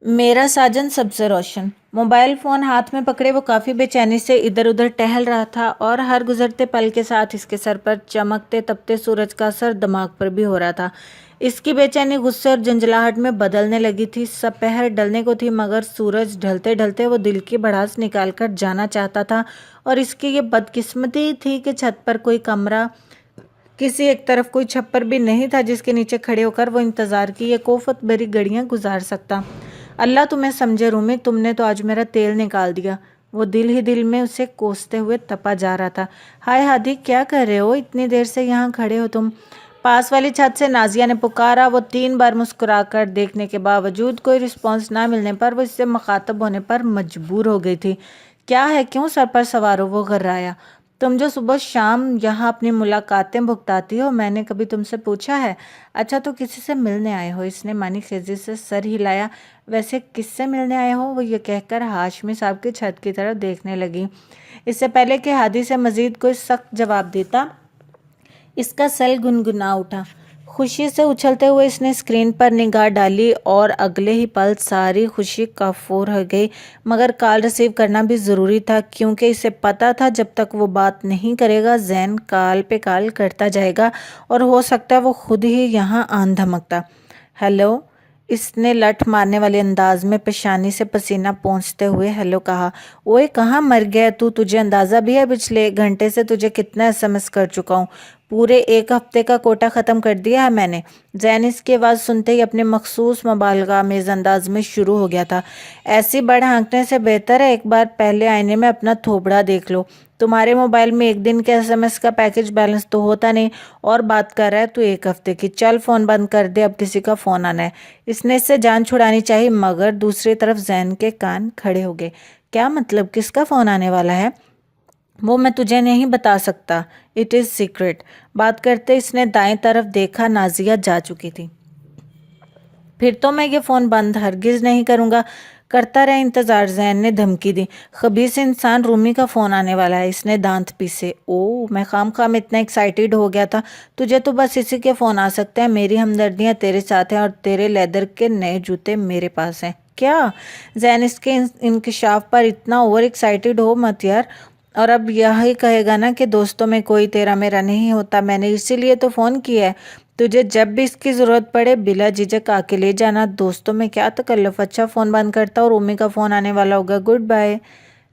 मेरा साजन सबसे रोशन। Mobile phone हाथ में पकड़े वो काफी बेचैनी से इधर उधर टहल रहा था और हर गुजरते पल के साथ इसके सर पर चमकते तपते सूरज का असर दिमाग पर भी हो रहा था। इसकी बेचैनी गुस्से और झंझलाहट में बदलने लगी थी। सपहर डलने को थी मगर सूरज ढलते ढलते वो दिल की भड़ास निकाल कर जाना चाहता था। और इसकी ये बदकिस्मती थी कि छत पर कोई कमरा, किसी एक तरफ कोई छप्पर भी नहीं था जिसके नीचे खड़े होकर वो इंतजार की ये कोफत भरी घड़ियां गुजार सकता। अल्लाह तुम्हें समझे रूमी, तुमने तो आज मेरा तेल निकाल दिया। वो दिल ही दिल में उसे कोसते हुए तपा जा रहा था। हाय हादी, क्या कर रहे हो? इतनी देर से यहाँ खड़े हो तुम? पास वाली छत से नाजिया ने पुकारा। वो 3 बार मुस्कुराकर देखने के बावजूद कोई रिस्पॉन्स ना मिलने पर वो इससे मुखातब होने पर मजबूर हो गई थी। क्या है, क्यों सर पर सवार हो? वो घर्राया। तुम जो सुबह शाम यहाँ अपनी मुलाकातें भुगताती हो, मैंने कभी तुमसे पूछा है? अच्छा, तो किसी से मिलने आए हो? इसने मानी खेजी से सर हिलाया। वैसे किससे मिलने आए हो? वो ये कहकर हाशमी साहब की छत की तरफ देखने लगी। इससे पहले कि हादी से मजीद कोई सख्त जवाब देता, इसका सेल गुनगुना उठा। खुशी से उछलते हुए इसने स्क्रीन पर निगाह डाली और अगले ही पल सारी खुशी काफूर हो गई। मगर कॉल रिसीव करना भी ज़रूरी था क्योंकि इसे पता था जब तक वो बात नहीं करेगा जैन कॉल पे कॉल करता जाएगा और हो सकता है वो खुद ही यहाँ आन धमकता। हेलो, इसने लठ मारने वाले अंदाज में पेशानी से पसीना पोंछते हुए हेलो कहा। ओए, कहाँ मर गया तू? तुझे अंदाज़ा भी है पिछले 1 घंटे से तुझे कितना एसएमएस कर चुका हूँ? पूरे 1 हफ्ते का कोटा ख़त्म कर दिया है मैंने। जैनिस की आवाज़ सुनते ही अपने मखसूस मुबालगा मेज़ अंदाज में शुरू हो गया था। ऐसी बड़ हाँकने से बेहतर है एक बार पहले आईने में अपना थोबड़ा देख लो। तुम्हारे मोबाइल में एक दिन के एसएमएस का पैकेज बैलेंस तो होता नहीं और बात कर रहा है तू 1 हफ्ते की। चल फ़ोन बंद कर दे, अब किसी का फ़ोन आना है। इसने इससे जान छुड़ानी चाहिए मगर दूसरी तरफ जैन के कान खड़े हो गए। क्या मतलब, किसका फ़ोन आने वाला है? वो मैं तुझे नहीं बता सकता, इट इज़ सीक्रेट। बात करते इसने दाएं तरफ देखा, नाजिया जा चुकी थी। फिर तो मैं ये फ़ोन बंद हरगिज़ नहीं करूँगा। करता रहे इंतज़ार, जैन ने धमकी दी। खबीस इंसान, रूमी का फ़ोन आने वाला है। इसने दांत पीसे। ओह, मैं खाम इतना एक्साइटेड हो गया था। तुझे तो बस इसी के फ़ोन आ सकते हैं। मेरी हमदर्दियाँ तेरे साथ हैं और तेरे लेदर के नए जूते मेरे पास हैं। क्या? जैन इसके इंकशाफ पर इतना ओवर एक्साइटेड हो मत यार। और अब यही कहेगा ना कि दोस्तों में कोई तेरा मेरा नहीं होता। मैंने इसीलिए तो फ़ोन किया है। तुझे जब भी इसकी ज़रूरत पड़े बिला झिझक आके ले जाना। दोस्तों में क्या तकल्लुफ़। अच्छा, फ़ोन बंद करता और उम्मी का फ़ोन आने वाला होगा। Good bye.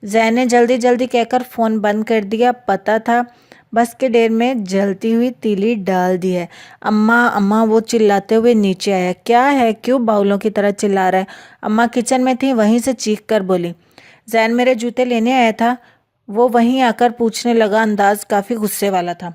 जैन ने जल्दी जल्दी कहकर फ़ोन बंद कर दिया। पता था बस के ढेर में जलती हुई तीली डाल दी है। अम्मा अम्मा, वो चिल्लाते हुए नीचे आया। क्या है, क्यों बाउलों की तरह चिल्ला रहा है? अम्मा किचन में थी, वहीं से चीख कर बोली। जैन मेरे जूते लेने आया था, वो वहीं आकर पूछने लगा। अंदाज काफ़ी गुस्से वाला था।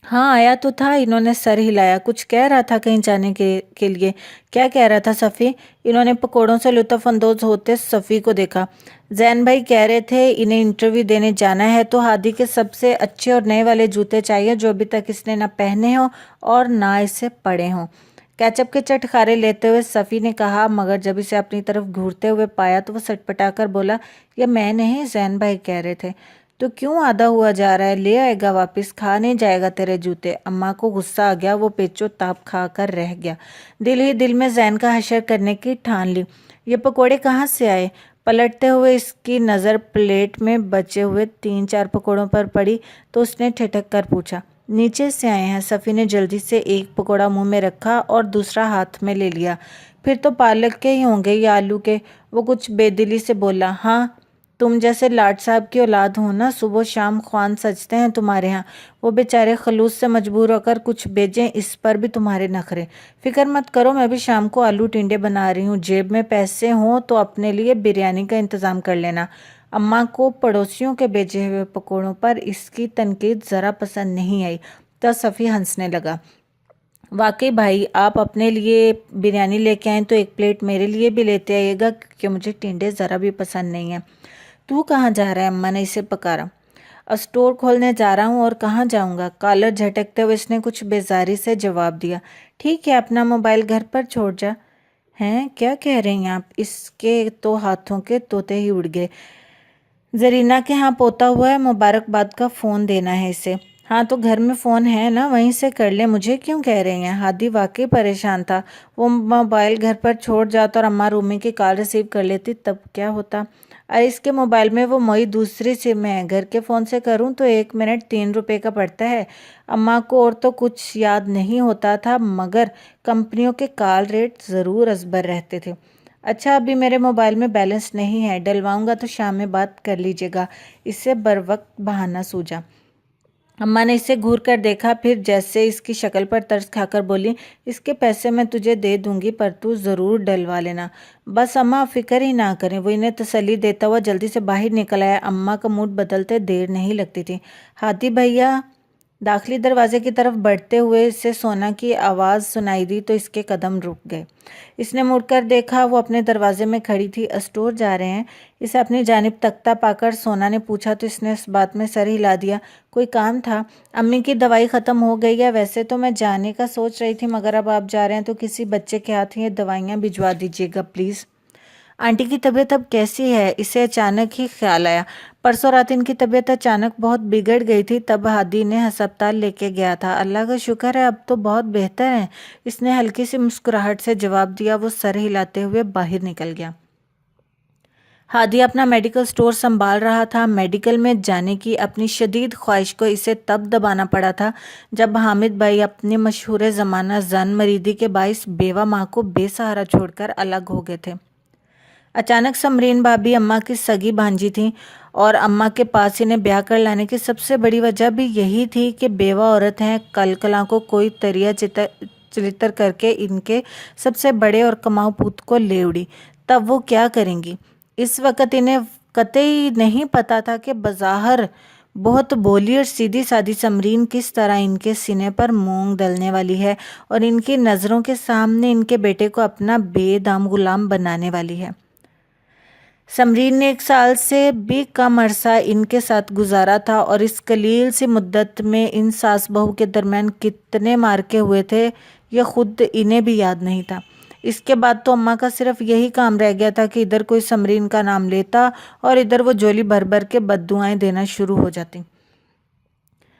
हाँ, आया तो था। इन्होंने सर हिलाया। कुछ कह रहा था कहीं जाने के लिए? क्या कह रहा था सफ़ी? इन्होंने पकोड़ों से लुत्फ़ अंदोज़ होते सफ़ी को देखा। जैन भाई कह रहे थे इन्हें इंटरव्यू देने जाना है तो हादी के सबसे अच्छे और नए वाले जूते चाहिए जो अभी तक इसने ना पहने हों और ना इसे पड़े हों। केचप के चटखारे लेते हुए सफ़ी ने कहा, मगर जब इसे अपनी तरफ घूरते हुए पाया तो वो सटपटाकर बोला, ये मैं नहीं, जैन भाई कह रहे थे। तो क्यों आधा हुआ जा रहा है? ले आएगा वापस, खा नहीं जाएगा तेरे जूते। अम्मा को गुस्सा आ गया। वो पेचो ताप खा कर रह गया। दिल ही दिल में जैन का हशर करने की ठान ली। ये पकोड़े कहाँ से आए? पलटते हुए इसकी नज़र प्लेट में बचे हुए 3-4 पकोड़ों पर पड़ी तो उसने ठिठक कर पूछा। नीचे से आए हैं। सफ़ी ने जल्दी से एक पकोड़ा मुंह में रखा और दूसरा हाथ में ले लिया। फिर तो पालक के ही होंगे या आलू के? वो कुछ बेदिली से बोला। हाँ, तुम जैसे लाट साहब की औलाद हो ना, सुबह शाम ख्वान सजते हैं तुम्हारे यहाँ। वो बेचारे खलूस से मजबूर होकर कुछ भेजें, इस पर भी तुम्हारे नखरे। फिक्र मत करो, मैं भी शाम को आलू टिंडे बना रही हूँ। जेब में पैसे हों तो अपने लिए बिरयानी का इंतज़ाम कर लेना। अम्मा को पड़ोसियों के भेजे हुए पकौड़ों पर इसकी तनकीद ज़रा पसंद नहीं आई तो सफ़ी हंसने लगा। वाकई भाई, आप अपने लिए बिरयानी लेके आए तो एक प्लेट मेरे लिए भी लेते आइएगा क्योंकि मुझे टिंडे ज़रा भी पसंद नहीं है। तू कहाँ जा रहा है? अम्मा ने इसे पकारा। स्टोर खोलने जा रहा हूँ। और कहाँ जाऊँगा? कॉलर झटकते हुए इसने कुछ बेजारी से जवाब दिया। ठीक है, अपना मोबाइल घर पर छोड़ जा। हैं, क्या कह रही हैं आप? इसके तो हाथों के तोते ही उड़ गए। जरीना के यहाँ पोता हुआ है, मुबारकबाद का फ़ोन देना है इसे। हाँ तो घर में फ़ोन है ना, वहीं से कर ले, मुझे क्यों कह रही हैं। हादी वाकई परेशान था। वो मोबाइल घर पर छोड़ जाता और अम्मा रूमी की कॉल रिसीव कर लेती, तब क्या होता। अरे इसके मोबाइल में वो मोई दूसरी सिम है, घर के फ़ोन से करूँ तो 1 मिनट 3 रुपए का पड़ता है। अम्मा को और तो कुछ याद नहीं होता था, मगर कंपनियों के कॉल रेट ज़रूर असबर रहते थे। अच्छा अभी मेरे मोबाइल में बैलेंस नहीं है, डलवाऊंगा तो शाम में बात कर लीजिएगा। इससे बर वक्त बहाना सूझा। अम्मा ने इसे घूर कर देखा, फिर जैसे इसकी शक्ल पर तरस खाकर बोली, इसके पैसे मैं तुझे दे दूंगी, पर तू ज़रूर डलवा लेना। बस अम्मा फिक्र ही ना करें। वो इन्हें तसल्ली देता हुआ जल्दी से बाहर निकल आया। अम्मा का मूड बदलते देर नहीं लगती थी। हाथी भैया दाखिली दरवाजे की तरफ बढ़ते हुए इसे सोना की आवाज़ सुनाई दी तो इसके कदम रुक गए। इसने मुड़कर देखा, वो अपने दरवाजे में खड़ी थी। स्टोर जा रहे हैं? इसे अपनी जानिब तकता पाकर सोना ने पूछा तो इसने इस बात में सर हिला दिया। कोई काम था? अम्मी की दवाई ख़त्म हो गई है। वैसे तो मैं जाने का सोच रही थी, मगर अब आप जा रहे हैं तो किसी बच्चे के हाथ ये दवाइयाँ भिजवा दीजिएगा प्लीज़। आंटी की तबीयत अब कैसी है? इसे अचानक ही ख्याल आया। परसों रात इनकी तबीयत अचानक बहुत बिगड़ गई थी, तब हादी ने अस्पताल लेके गया था। अल्लाह का शुक्र है अब तो बहुत बेहतर है, इसने हल्की सी मुस्कुराहट से जवाब दिया। वो सर हिलाते हुए बाहर निकल गया। हादी अपना मेडिकल स्टोर संभाल रहा था। मेडिकल में जाने की अपनी शदीद ख्वाहिश को इसे तब दबाना पड़ा था जब हामिद भाई अपनी मशहूर ज़माना जन मरीदी के बाइस बेवा माँ को बेसहारा छोड़कर अलग हो गए थे। अचानक समरीन भाभी अम्मा की सगी भांजी थी और अम्मा के पास इन्हें ब्याह कर लाने की सबसे बड़ी वजह भी यही थी कि बेवा औरत हैं, कल कला को कोई तरिया चिलितर करके इनके सबसे बड़े और कमाऊ पुत को ले उड़ी। तब वो क्या करेंगी? इस वक्त इन्हें कतई नहीं पता था कि बज़ाहिर बहुत भोली और सीधी सादी समरीन किस तरह इनके सीने पर मूंग डलने वाली है और इनकी नज़रों के सामने इनके बेटे को अपना बेदम गुलाम बनाने वाली है। समरीन ने 1 साल से भी कम अरसा इनके साथ गुजारा था और इस कलील सी मुद्दत में इन सास बहू के दरमियान कितने मार्के हुए थे ये खुद इन्हें भी याद नहीं था। इसके बाद तो अम्मा का सिर्फ यही काम रह गया था कि इधर कोई समरीन का नाम लेता और इधर वो झोली भर भर के बद्दुआएं देना शुरू हो जाती।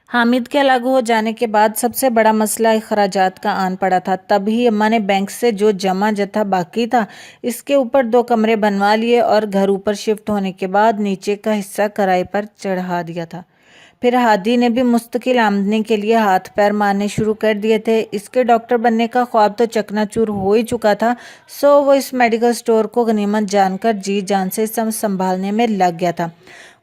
हामिद के अलग हो जाने के बाद सबसे बड़ा मसला अखराजात का आन पड़ा था। तभी अम्मा ने बैंक से जो जमा जथा बाकी था इसके ऊपर 2 कमरे बनवा लिए और घर ऊपर शिफ्ट होने के बाद नीचे का हिस्सा किराए पर चढ़ा दिया था। फिर हादी ने भी मुस्तकिल आमदनी के लिए हाथ पैर मारने शुरू कर दिए थे। इसके डॉक्टर बनने का ख्वाब तो चकनाचूर हो ही चुका था, सो वो इस मेडिकल स्टोर को गनीमत जानकर जी जान से संभालने में लग गया था।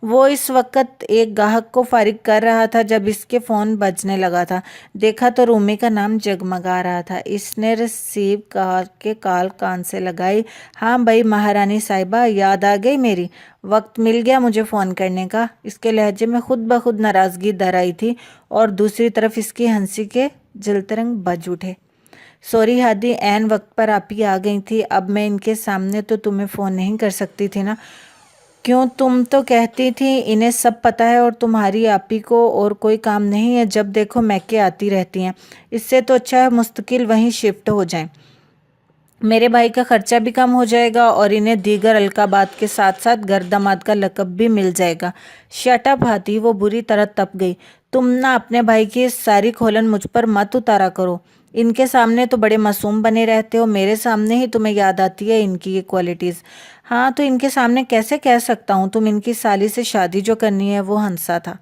वो इस वक्त एक ग्राहक को फारिग कर रहा था जब इसके फ़ोन बजने लगा था। देखा तो रूमी का नाम जगमगा रहा था। इसने रिसीव करके कॉल कान से लगाई। हाँ भाई महारानी साहिबा, याद आ गई मेरी? वक्त मिल गया मुझे फ़ोन करने का। इसके लहजे में खुद ब खुद नाराज़गी दर आई थी और दूसरी तरफ इसकी हंसी के जलतरंग बज उठे। सॉरी हादी, ऐन वक्त पर आप ही आ गई थी। अब मैं इनके सामने तो तुम्हें फ़ोन नहीं कर सकती थी ना। क्यों, तुम तो कहती थी इन्हें सब पता है और तुम्हारी आपी को और कोई काम नहीं है, जब देखो मैके आती रहती हैं। इससे तो अच्छा है मुस्तकिल वहीं शिफ्ट हो जाएं। मेरे भाई का खर्चा भी कम हो जाएगा और इन्हें दीगर अलकाबात के साथ साथ घर दामाद का लकब भी मिल जाएगा। शट अप हाथी, वो बुरी तरह तप गई। तुम ना अपने भाई की सारी खोलन मुझ पर मत उतारा करो। इनके सामने तो बड़े मासूम बने रहते हो, मेरे सामने ही तुम्हें याद आती है इनकी ये क्वालिटीज़। हाँ तो इनके सामने कैसे कह सकता हूँ, तुम इनकी साली से शादी जो करनी है वो हंसा था।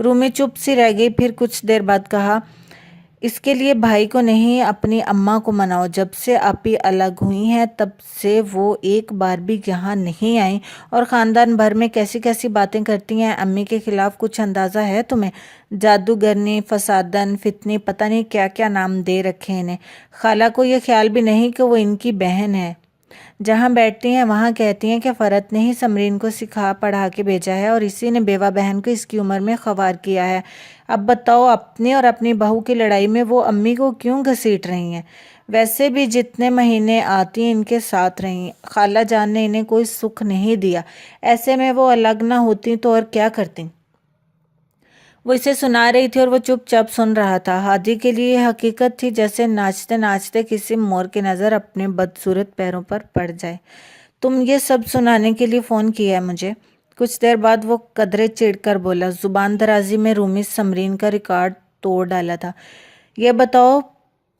रूमी चुप सी रह गई, फिर कुछ देर बाद कहा, इसके लिए भाई को नहीं अपनी अम्मा को मनाओ। जब से आपी अलग हुई हैं तब से वो एक बार भी यहाँ नहीं आई और ख़ानदान भर में कैसी कैसी बातें करती हैं अम्मी के खिलाफ, कुछ अंदाज़ा है तुम्हें? जादूगरनी, फसादन, फितनी, पता नहीं क्या क्या नाम दे रखे इन्हें। खाला को ये ख्याल भी नहीं कि वो इनकी बहन है। जहाँ बैठती हैं वहाँ कहती हैं कि फ़रत ने ही समरीन को सिखा पढ़ा के भेजा है और इसी ने बेवा बहन को इसकी उम्र में ख्वार किया है। अब बताओ, अपनी और अपनी बहू की लड़ाई में वो अम्मी को क्यों घसीट रही हैं? वैसे भी जितने महीने आती इनके साथ रही, खाला जान ने इन्हें कोई सुख नहीं दिया। ऐसे में वो अलग ना होती तो और क्या करती? वो इसे सुना रही थी और वो चुपचाप सुन रहा था। हादी के लिए हकीकत थी जैसे नाचते नाचते किसी मोर की नज़र अपने बदसूरत पैरों पर पड़ जाए। तुम ये सब सुनाने के लिए फ़ोन किया है मुझे? کچھ دیر بعد وہ قدرے چڑ کر بولا، زبان درازی میں رومی سمرین کا ریکارڈ توڑ ڈالا تھا۔ یہ بتاؤ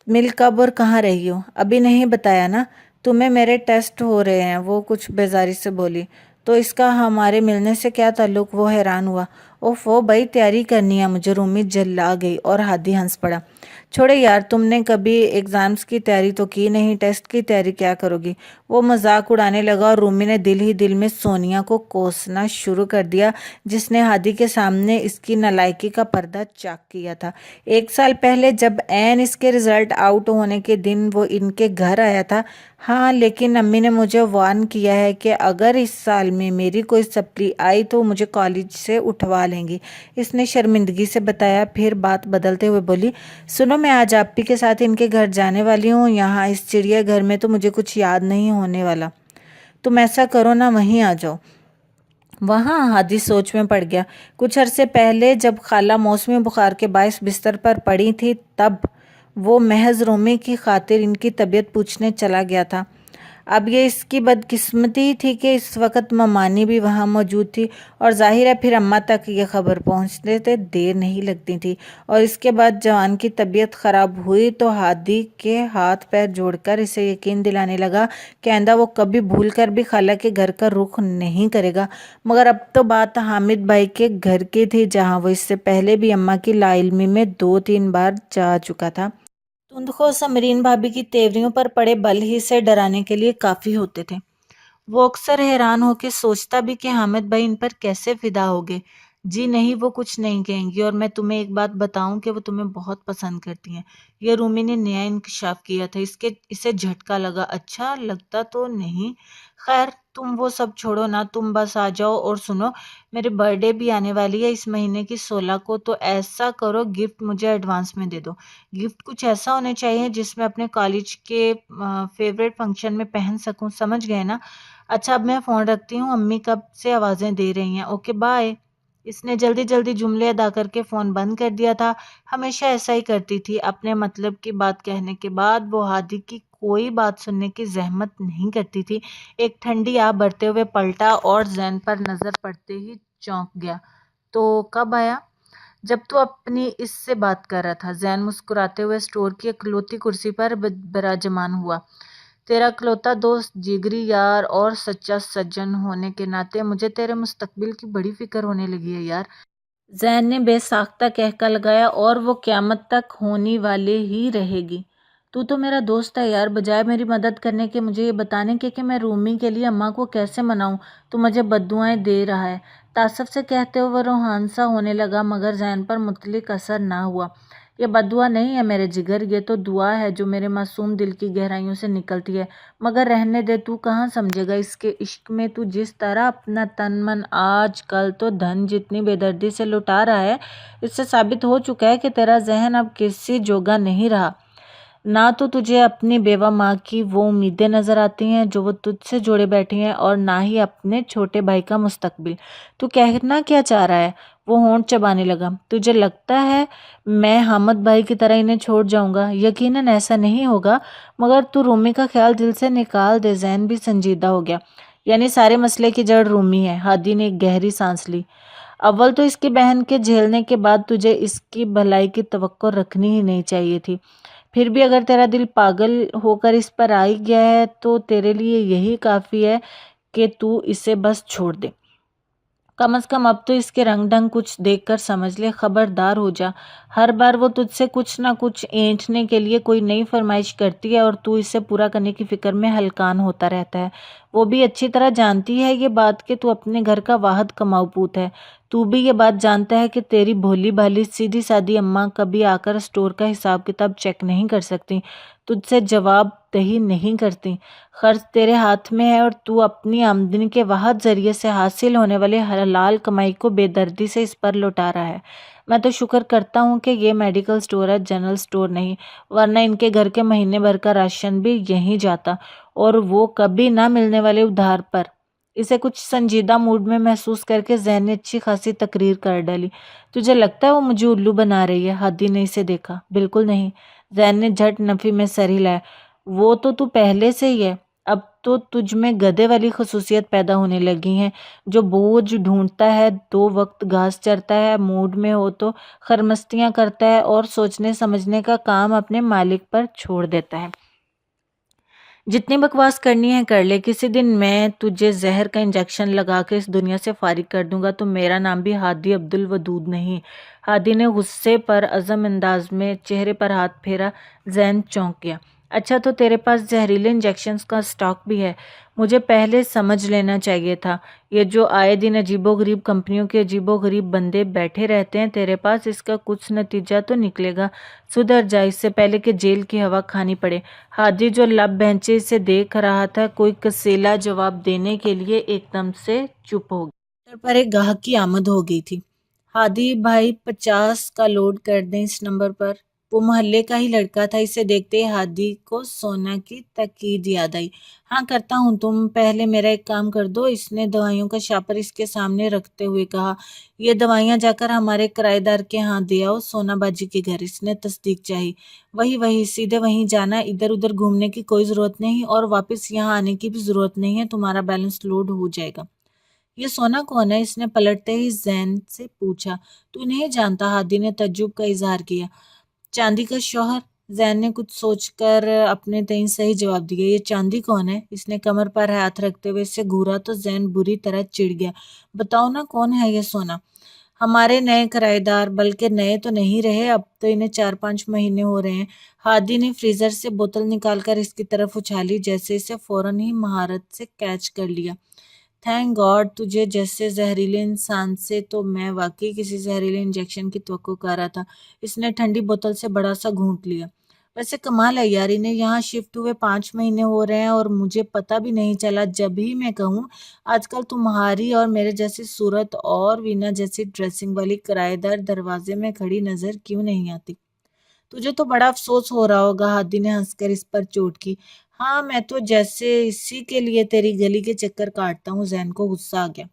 مل کب اور کہاں رہی ہو؟ ابھی نہیں بتایا نا؟ تمہیں میرے ٹیسٹ ہو رہے ہیں، وہ کچھ بیزاری سے بولی۔ تو اس کا ہمارے ملنے سے کیا تعلق؟ وہ حیران ہوا۔ اوفو بھائی، تیاری کرنی ہے مجھے، رومی جلا گئی اور ہادی ہنس پڑا۔ چھوڑے یار، تم نے کبھی ایگزامز کی تیاری تو کی نہیں، ٹیسٹ کی تیاری کیا کرو گی؟ وہ مذاق اڑانے لگا اور رومی نے دل ہی دل میں سونیا کو کوسنا شروع کر دیا، جس نے ہادی کے سامنے اس کی نالائکی کا پردہ چاک کیا تھا۔ 1 سال پہلے جب عین اس کے رزلٹ آؤٹ ہونے کے دن وہ ان کے گھر آیا تھا۔ ہاں، لیکن امی نے مجھے وارن کیا ہے کہ اگر اس سال میں میری کوئی سپلی آئی تو مجھے کالج سے اٹھوا لیں گی، اس نے شرمندگی سے بتایا۔ پھر بات بدلتے ہوئے بولی، سنو، میں آج آپی کے ساتھ ان کے گھر جانے والی ہوں۔ یہاں اس چڑیا گھر میں تو مجھے کچھ یاد نہیں ہونے والا۔ تم ایسا کرو نا، وہیں آ جاؤ۔ وہاں؟ ہادی سوچ میں پڑ گیا۔ کچھ عرصے پہلے جب خالہ موسمی بخار کے باعث بستر پر پڑی تھی، تب وہ محض رومی کی خاطر ان کی طبیعت پوچھنے چلا گیا تھا۔ اب یہ اس کی بدقسمتی تھی کہ اس وقت ممانی بھی وہاں موجود تھی، اور ظاہر ہے پھر اماں تک یہ خبر پہنچنے تے دیر نہیں لگتی تھی۔ اور اس کے بعد جوان کی طبیعت خراب ہوئی تو ہادی کے ہاتھ پیر جوڑ کر اسے یقین دلانے لگا کہ آئندہ وہ کبھی بھول کر بھی خالہ کے گھر کا رخ نہیں کرے گا۔ مگر اب تو بات حامد بھائی کے گھر کی تھی، جہاں وہ اس سے پہلے بھی اماں کی لا علمی میں 2-3 بار جا چکا تھا۔ تندخو سمرین بھابھی کی تیوریوں پر پڑے بل ہی سے ڈرانے کے لیے کافی ہوتے تھے۔ وہ اکثر حیران ہو کے سوچتا بھی کہ حامد بھائی ان پر کیسے فدا ہو گئے۔ جی نہیں، وہ کچھ نہیں کہیں گی، اور میں تمہیں ایک بات بتاؤں کہ وہ تمہیں بہت پسند کرتی ہیں۔ یہ رومی نے نیا انکشاف کیا تھا۔ اسے جھٹکا لگا۔ اچھا، لگتا تو نہیں۔ خیر، تم وہ سب چھوڑو نا، تم بس آ جاؤ اور سنو، میرے برتھ ڈے بھی آنے والی ہے اس مہینے کی 16 کو، تو ایسا کرو گفٹ مجھے ایڈوانس میں دے دو۔ گفٹ کچھ ایسا ہونا چاہیے جس میں اپنے کالج کے فیوریٹ فنکشن میں پہن سکوں، سمجھ گئے نا؟ اچھا، اب میں فون رکھتی ہوں، امی کب سے آوازیں دے رہی ہیں۔ Okay bye. اس نے جلدی جلدی جملے ادا کر کے فون بند کر دیا تھا۔ ہمیشہ ایسا ہی کرتی تھی، اپنے مطلب کی بات کہنے کے بعد وہ ہادی کی کوئی بات سننے کی زحمت نہیں کرتی تھی۔ ایک ٹھنڈی آہ بھرتے ہوئے پلٹا اور زین پر نظر پڑتے ہی چونک گیا۔ تو کب آیا؟ جب تو اپنی اس سے بات کر رہا تھا۔ زین مسکراتے ہوئے اسٹور کی اکلوتی کرسی پر براجمان ہوا۔ تیرا اکلوتا دوست، جگری یار اور سچا سجن ہونے کے ناطے مجھے تیرے مستقبل کی بڑی فکر ہونے لگی ہے یار، زین نے بے ساختہ کہکا لگایا، اور وہ قیامت تک ہونی والے ہی رہے گی۔ تو میرا دوست ہے یار، بجائے میری مدد کرنے کے مجھے یہ بتانے کے کہ میں رومی کے لیے اماں کو کیسے مناؤں تو مجھے بددعائیں دے رہا ہے۔ تعصب سے کہتے ہوئے وہ روحان سا ہونے لگا، مگر زین پر مطلق اثر نہ ہوا۔ یہ بددعا نہیں ہے میرے جگر، یہ تو دعا ہے جو میرے معصوم دل کی گہرائیوں سے نکلتی ہے۔ مگر رہنے دے، تو کہاں سمجھے گا، اس کے عشق میں تو جس طرح اپنا تن من، آج کل تو دھن جتنی بے دردی سے لٹا رہا ہے، اس سے ثابت ہو چکا ہے کہ تیرا ذہن اب کسی جوگا نہیں رہا۔ نہ تو تجھے اپنی بیوہ ماں کی وہ امیدیں نظر آتی ہیں جو وہ تجھ سے جوڑے بیٹھی ہیں، اور نہ ہی اپنے چھوٹے بھائی کا مستقبل۔ تو کہنا کیا چاہ رہا ہے؟ وہ ہونٹ چبانے لگا۔ تجھے لگتا ہے میں حامد بھائی کی طرح انہیں چھوڑ جاؤں گا؟ یقیناً ایسا نہیں ہوگا، مگر تو رومی کا خیال دل سے نکال دے۔ زین بھی سنجیدہ ہو گیا۔ یعنی سارے مسئلے کی جڑ رومی ہے؟ ہادی نے ایک گہری سانس لی۔ اول تو اس کی بہن کے جھیلنے کے بعد تجھے اس کی بھلائی کی توقع رکھنی ہی نہیں چاہیے تھی۔ پھر بھی اگر تیرا دل پاگل ہو کر اس پر آ گیا ہے تو تیرے لیے یہی کافی ہے کہ تو اسے بس چھوڑ دے۔ کم از کم اب تو اس کے رنگ ڈھنگ کچھ دیکھ کر سمجھ لے، خبردار ہو جا۔ ہر بار وہ تجھ سے کچھ نہ کچھ اینٹھنے کے لیے کوئی نئی فرمائش کرتی ہے، اور تو اسے پورا کرنے کی فکر میں ہلکان ہوتا رہتا ہے۔ وہ بھی اچھی طرح جانتی ہے یہ بات کہ تو اپنے گھر کا واحد کماؤ پوت ہے۔ تو بھی یہ بات جانتا ہے کہ تیری بھولی بھالی سیدھی سادی اماں کبھی آ کر اسٹور کا حساب کتاب چیک نہیں کر سکتی، تجھ سے جواب دہی نہیں کرتی۔ خرچ تیرے ہاتھ میں ہے، اور تو اپنی آمدنی کے واحد ذریعے سے حاصل ہونے والے حلال کمائی کو بے دردی سے اس پر لوٹا رہا ہے۔ میں تو شکر کرتا ہوں کہ یہ میڈیکل اسٹور ہے، جنرل اسٹور نہیں، ورنہ ان کے گھر کے مہینے بھر کا راشن بھی یہیں جاتا، اور وہ کبھی نہ ملنے والے ادھار پر۔ اسے کچھ سنجیدہ موڈ میں محسوس کر کے زین نے اچھی خاصی تقریر کر ڈالی۔ تجھے لگتا ہے وہ مجھے الو بنا رہی ہے؟ ہادی نے اسے دیکھا۔ بالکل نہیں، زین نے جھٹ نفی میں سر ہلایا۔ وہ تو پہلے سے ہی ہے۔ اب تو تجھ میں گدھے والی خصوصیت پیدا ہونے لگی ہیں، جو بوجھ ڈھونڈتا ہے، 2 وقت گھاس چرتا ہے، موڈ میں ہو تو خرمستیاں کرتا ہے اور سوچنے سمجھنے کا کام اپنے مالک پر چھوڑ دیتا ہے۔ جتنی بکواس کرنی ہے کر لے، کسی دن میں تجھے زہر کا انجیکشن لگا کے اس دنیا سے فارغ کر دوں گا تو میرا نام بھی ہادی عبدالودود نہیں۔ ہادی نے غصے پر عزم انداز میں چہرے پر ہاتھ پھیرا۔ زین چونک گیا۔ اچھا، تو تیرے پاس زہریلے انجیکشنز کا اسٹاک بھی ہے؟ مجھے پہلے سمجھ لینا چاہیے تھا۔ یہ جو آئے دن عجیب و غریب کمپنیوں کے عجیب و غریب بندے بیٹھے رہتے ہیں، تیرے پاس اس کا کچھ نتیجہ تو نکلے گا۔ سدھر جا اس سے پہلے کہ جیل کی ہوا کھانی پڑے۔ ہادی جو لب بھینچے سے دیکھ رہا تھا، کوئی کسیلا جواب دینے کے لیے ایک دم سے چپ ہو گیا۔ پر ایک گاہک کی آمد ہو گئی تھی۔ ہادی بھائی 50 کا لوڈ کر دیں اس نمبر پر۔ وہ محلے کا ہی لڑکا تھا۔ اسے دیکھتے ہی ہادی کو سونا کی تاکید یاد آئی۔ ہاں کرتا ہوں، تم پہلے میرا ایک کام کر دو، اس نے دوائیوں کا شاپر اس کے سامنے رکھتے ہوئے کہا۔ یہ دوائیاں جا کر ہمارے کرایہ دار کے ہاں دے آؤ، سونا باجی کے گھر۔ اس نے تصدیق چاہی۔ وہی سیدھے وہیں جانا، ادھر ادھر گھومنے کی کوئی ضرورت نہیں اور واپس یہاں آنے کی بھی ضرورت نہیں ہے، تمہارا بیلنس لوڈ ہو جائے گا۔ یہ سونا کون ہے؟ اس نے پلٹتے ہی زین سے پوچھا۔ تو نہیں جانتا؟ ہادی نے تعجب کا اظہار کیا۔ چاندی کا شوہر؟ زین نے کچھ سوچ کر اپنے تئیں صحیح جواب دیا۔ یہ چاندی کون ہے؟ اس نے کمر پر ہاتھ رکھتے ہوئے اس سے گھورا تو زین بری طرح چڑ گیا۔ بتاؤ نا کون ہے یہ سونا؟ ہمارے نئے کرایہ دار، بلکہ نئے تو نہیں رہے، اب تو انہیں 4-5 مہینے ہو رہے ہیں۔ ہادی نے فریزر سے بوتل نکال کر اس کی طرف اچھالی، جیسے اسے فوراً ہی مہارت سے کیچ کر لیا۔ تھینک گاڈ، تجھے جیسے زہریلے انسان سے تو میں واقعی کسی زہریلے انجیکشن کی توقع کر رہا تھا۔ اس نے ٹھنڈی بوتل سے بڑا سا گھونٹ لیا۔ ویسے کمال ہے یار، انہیں یہاں شفٹ ہوئے 5 مہینے ہو رہے ہیں اور مجھے پتہ بھی نہیں چلا۔ جب ہی میں کہوں، آج کل تمہاری اور میرے جیسی صورت اور وینا جیسی ڈریسنگ والی کرایہ دار دروازے میں کھڑی نظر کیوں نہیں آتی؟ تجھے تو بڑا افسوس ہو رہا ہوگا۔ ہادی نے ہنس کر اس پر چوٹ کی۔ ہاں، میں تو جیسے اسی کے لیے تیری گلی کے چکر کاٹتا ہوں۔ زین کو غصہ آ گیا۔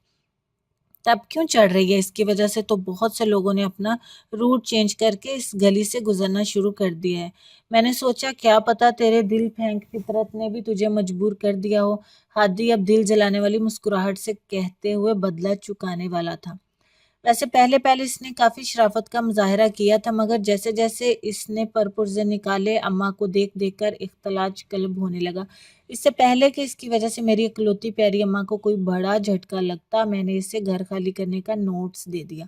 تب کیوں چڑھ رہی ہے؟ اس کی وجہ سے تو بہت سے لوگوں نے اپنا روٹ چینج کر کے اس گلی سے گزرنا شروع کر دیا ہے۔ میں نے سوچا کیا پتا تیرے دل پھینک فطرت نے بھی تجھے مجبور کر دیا ہو۔ ہادی اب دل جلانے والی مسکراہٹ سے کہتے ہوئے بدلہ چکانے والا تھا۔ ویسے پہلے اس نے کافی شرافت کا مظاہرہ کیا تھا، مگر جیسے جیسے اس نے پرپرزے نکالے، اماں کو دیکھ کر اختلاج قلب ہونے لگا۔ اس سے پہلے کہ اس کی وجہ سے میری اکلوتی پیاری اماں کو کوئی بڑا جھٹکا لگتا، میں نے اسے گھر خالی کرنے کا نوٹس دے دیا۔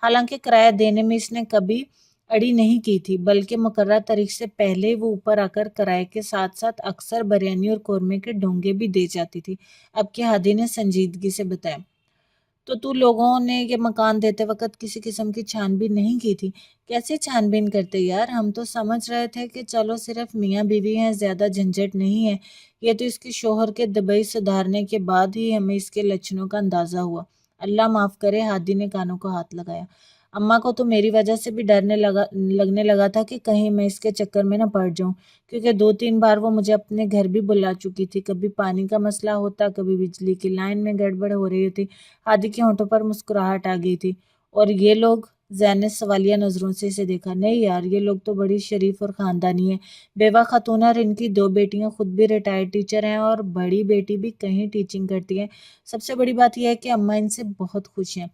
حالانکہ کرایہ دینے میں اس نے کبھی اڑی نہیں کی تھی، بلکہ مقررہ تاریخ سے پہلے وہ اوپر آ کر کرائے کے ساتھ ساتھ اکثر بریانی اور قورمے کے ڈونگے بھی دے جاتی تھی۔ اب کہ ہادی نے سنجیدگی سے بتایا۔ تو لوگوں نے یہ مکان دیتے وقت کسی قسم کی چھان بین نہیں کی تھی؟ کیسے چھان بین کرتے یار؟ ہم تو سمجھ رہے تھے کہ چلو صرف میاں بیوی ہیں، زیادہ جھنجھٹ نہیں ہے۔ یہ تو اس کے شوہر کے دبئی سدھارنے کے بعد ہی ہمیں اس کے لچھنوں کا اندازہ ہوا۔ اللہ معاف کرے، ہادی نے کانوں کو ہاتھ لگایا۔ اماں کو تو میری وجہ سے بھی لگنے لگا تھا کہ کہیں میں اس کے چکر میں نہ پڑ جاؤں، کیونکہ 2-3 بار وہ مجھے اپنے گھر بھی بلا چکی تھی۔ کبھی پانی کا مسئلہ ہوتا، کبھی بجلی کی لائن میں گڑبڑ ہو رہی ہوتی۔ ہادی کے ہونٹوں پر مسکراہٹ آ گئی تھی۔ اور یہ لوگ؟ زین نے سوالیہ نظروں سے اسے دیکھا۔ نہیں یار، یہ لوگ تو بڑی شریف اور خاندانی ہیں، بیوہ خاتون اور ان کی 2 بیٹیاں، خود بھی ریٹائرڈ ٹیچر ہیں اور بڑی بیٹی بھی کہیں ٹیچنگ کرتی ہے۔ سب سے بڑی بات یہ ہے کہ اماں ان سے بہت خوش ہیں۔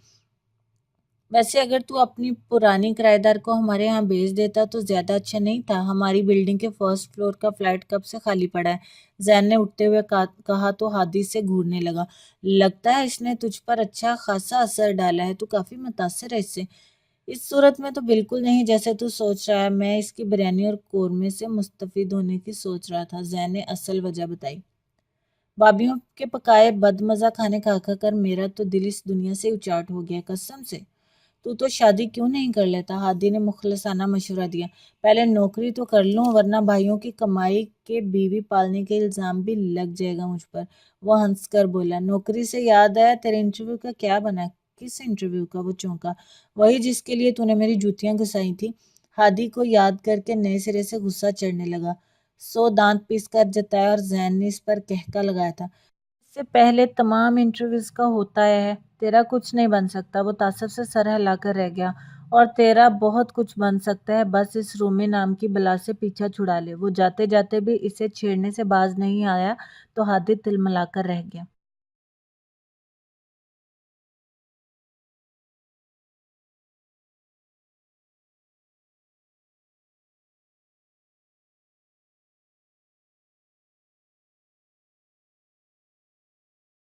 ویسے اگر تو اپنی پرانی کرایہ دار کو ہمارے ہاں بھیج دیتا تو زیادہ اچھا نہیں تھا؟ ہماری بلڈنگ کے 1st فلور کا فلیٹ کب سے خالی پڑا ہے؟ زین نے اٹھتے ہوئے کہا تو ہادی سے گھورنے لگا۔ لگتا ہے اس نے تجھ پر اچھا خاصا اثر ڈالا ہے، تو کافی متاثر ہے اس سے۔ اس صورت میں تو بالکل نہیں جیسے تو سوچ رہا ہے، میں اس کی بریانی اور قورمے سے مستفید ہونے کی سوچ رہا تھا۔ زین نے اصل وجہ بتائی۔ بابیوں کے پکائے بدمزہ کھانے کھا کر میرا تو دل اس دنیا سے اچاٹ ہو گیا، قسم سے۔ تو شادی کیوں نہیں کر لیتا؟ ہادی نے مخلصانہ مشورہ دیا۔ پہلے نوکری تو کر لوں، ورنہ بھائیوں کی کمائی کے بیوی پالنے کے الزام بھی لگ جائے گا مجھ پر۔ وہ ہنس کر بولا۔ نوکری سے یاد آیا، تیرے انٹرویو کا کیا بنا؟ کس انٹرویو کا؟ وہ چونکا۔ وہی جس کے لیے تو نے میری جوتیاں گھسائی تھی۔ ہادی کو یاد کر کے نئے سرے سے غصہ چڑھنے لگا۔ دانت پیس کر جتایا اور زین نے اس پر کہکا لگایا تھا۔ اس سے پہلے تمام انٹرویوز کا ہوتا ہے، تیرا کچھ نہیں بن سکتا۔ وہ تعصب سے سر ہلا کر رہ گیا۔ اور تیرا بہت کچھ بن سکتا ہے، بس اس رومی نام کی بلا سے پیچھا چھڑا لے۔ وہ جاتے جاتے بھی اسے چھیڑنے سے باز نہیں آیا تو ہادی تلملا کر رہ گیا۔